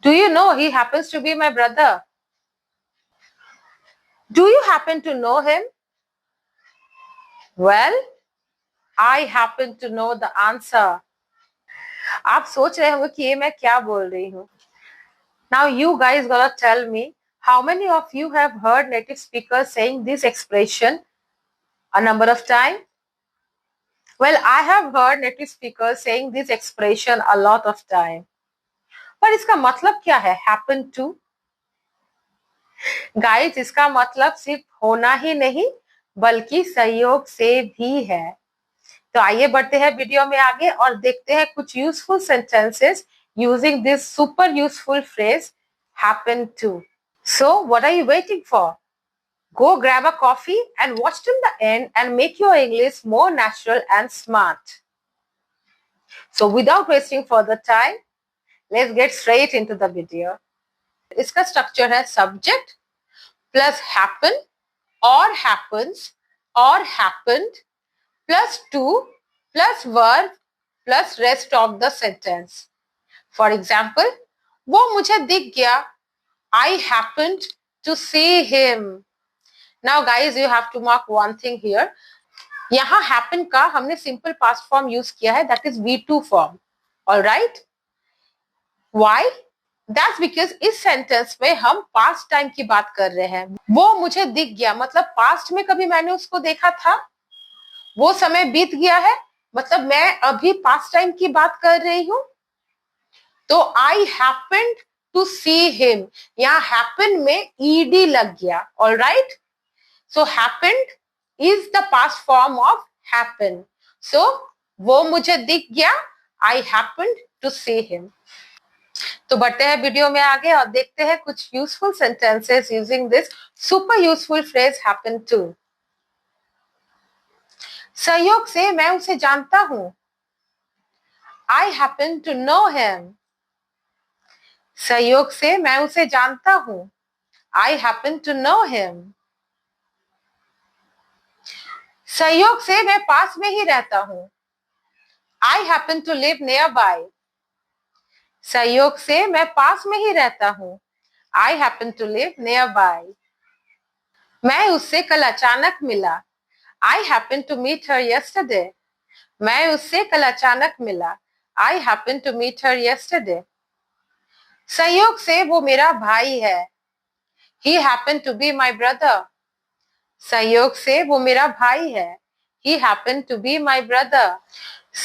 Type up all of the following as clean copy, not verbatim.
Do you know he happens to be my brother? Do you happen to know him? Well, I happen to know the answer. आप सोच रहे होंगे कि ये मैं क्या बोल रही हूँ. Now you guys gotta tell me how many of you have heard native speakers saying this expression a number of times? Well, I have heard native speakers saying this expression a lot of time. पर इसका मतलब क्या है happen to? Guys, इसका मतलब सिर्फ होना ही नहीं बल्कि सहयोग से भी है. तो आइए बढ़ते हैं वीडियो में आगे और देखते हैं कुछ useful sentences using this super useful phrase happen to. So what are you waiting for? Go grab a coffee and watch till the end and make your English more natural and smart. So without wasting further time, let's get straight into the video. इसका structure है subject plus happen or happens or happened plus to plus verb plus rest of the sentence. For example, वो मुझे दिख गया. I happened to see him. Now guys, you have to mark one thing here. यहाँ happen का हमने simple past form use किया है, that is V2 form. All right? Why? That's because इस सेंटेंस में हम पास्ट टाइम की बात कर रहे हैं. वो मुझे दिख गया मतलब पास्ट में कभी मैंने उसको देखा था. वो समय बीत गया है मतलब मैं अभी पास्ट टाइम की बात कर रही हूं. तो I happened to see him. यहाँ happen में ed लग गया. All right? So happened is the past form of happen. So वो मुझे दिख गया. I happened to see him. तो बढ़ते हैं वीडियो में आगे और देखते हैं कुछ useful sentences using this super useful phrase happen to. सहयोग से मैं उसे जानता हूं. I happen to know him. सहयोग से मैं उसे जानता हूं. I happen to know him. सहयोग से मैं पास में ही रहता हूं. I happen to live nearby. सहयोग से मैं पास में ही रहता हूं. I happen to live nearby. मैं उससे कल अचानक मिला. I happened to meet her yesterday. मैं उससे कल अचानक मिला. I happened to meet her yesterday. सहयोग से वो मेरा भाई है. He happened to be my brother. सहयोग से वो मेरा भाई है. He happened to be my brother.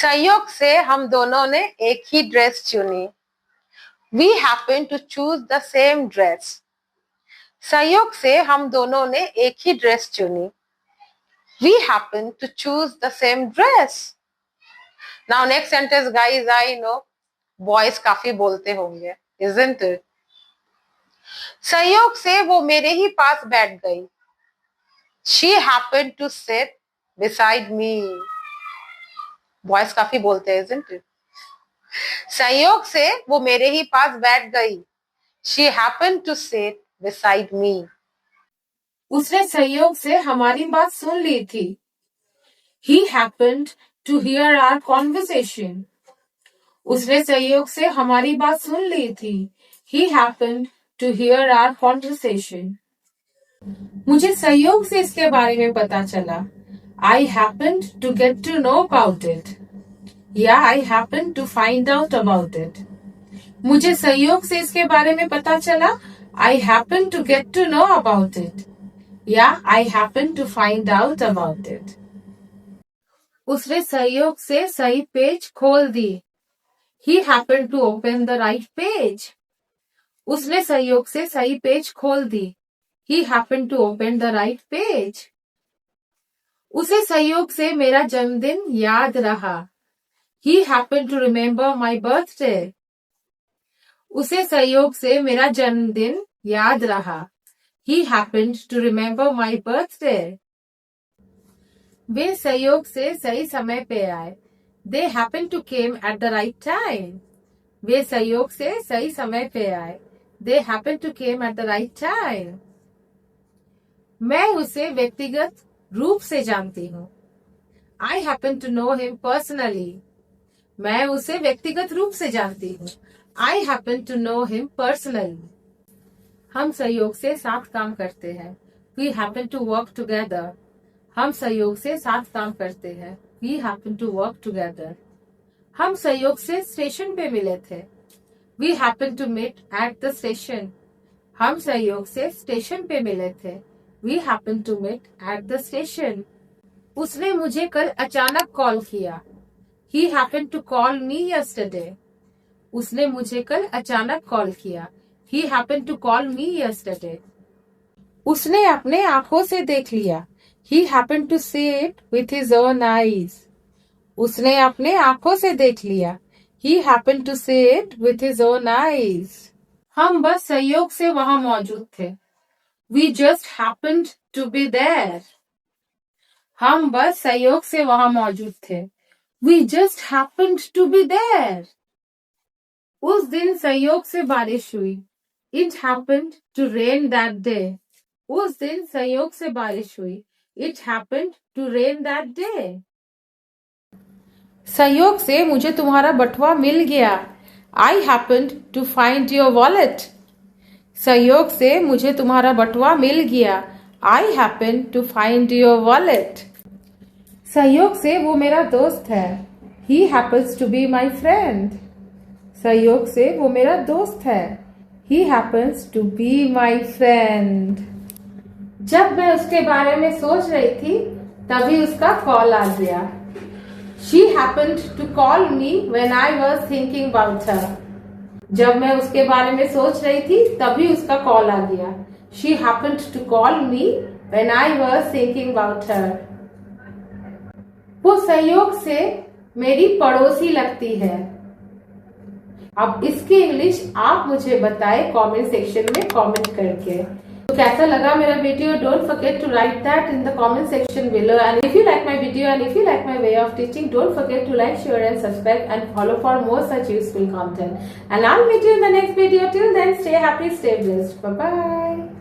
सहयोग से हम दोनों ने एक ही ड्रेस चुनी. We happened to choose the same dress. सहयोग से हम दोनों ने एक ही ड्रेस चुनी. We happened to choose the same dress. Now next sentence guys, I know boys काफी बोलते होंगे, isn't it? सहयोग से वो मेरे ही पास बैठ गई. She happened to sit beside me. Boys काफी बोलते हैं, isn't it? सहयोग से वो मेरे ही पास बैठ गई. She happened to sit beside me. उसने सहयोग से हमारी बात सुन ली थी. He happened to hear our conversation. उसने सहयोग से हमारी बात सुन ली थी. He happened to hear our conversation. मुझे सहयोग से इसके बारे में पता चला. I happened to get to know about it. या I happened to find out about it. मुझे सहयोग से इसके बारे में पता चला. I happened to get to know about it. या I happened to find out about it. उसने सहयोग से सही पेज खोल दी. He happened to open the right page. उसने सहयोग से सही पेज खोल दी. He happened to open the right page. उसे सहयोग से मेरा जन्मदिन याद रहा. He happened to remember my birthday. उसे सहयोग से मेरा जन्मदिन याद रहा. He happened to remember my birthday. वे सहयोग से सही समय पे आए. They happened to came at the right time. वे सहयोग से सही समय पे आए. They happened to came at the right time. मैं उसे व्यक्तिगत रूप से जानती हूँ. I happen to know him personally. मैं उसे व्यक्तिगत रूप से जानती हूँ. I happen to know him personally. हम सहयोग से साथ काम करते हैं. We happen to work together. हम सहयोग से साथ काम करते हैं. We happen to work together. हम सहयोग से स्टेशन पे मिले थे. We happen to meet at the station. हम सहयोग से स्टेशन पे मिले थे. We happen to meet at the station. उसने मुझे कल अचानक कॉल किया. He happened to call me yesterday. उसने मुझे कल अचानक कॉल किया. He happened to call me yesterday. उसने अपने आंखों से देख लिया. He happened to see it with his own eyes. उसने अपने आंखों से देख लिया. He happened to see it with his own eyes. हम बस सहयोग से वहां मौजूद थे. We just happened to be there. हम बस सहयोग से वहां मौजूद थे. We just happened to be there. उस दिन सहयोग से बारिश हुई. It happened to rain that day. उस दिन सहयोग से बारिश हुई. It happened to rain that day. सहयोग से मुझे तुम्हारा बटुआ मिल गया. I happened to find your wallet. सहयोग से मुझे तुम्हारा बटुआ मिल गया. I happened to find your wallet. सहयोग से वो मेरा दोस्त है. He happens to be my friend. सहयोग से वो मेरा दोस्त है. He happens to be my friend. जब मैं उसके बारे में सोच रही थी तभी उसका कॉल आ गया. She happened to call me when I was thinking about her. जब मैं उसके बारे में सोच रही थी तभी उसका कॉल आ गया. She happened to call me when I was thinking about her. वो सहयोग से मेरी पड़ोसी लगती है. अब इसकी इंग्लिश आप मुझे बताएं कमेंट सेक्शन में कमेंट करके. तो कैसा लगा मेरा video? Don't forget to write that in the comment section below. And if you like my video and if you like my way of teaching, don't forget to like, share and subscribe and follow for more such useful content. And I will meet you in the next video. Till then, stay happy, stay blessed. Bye bye.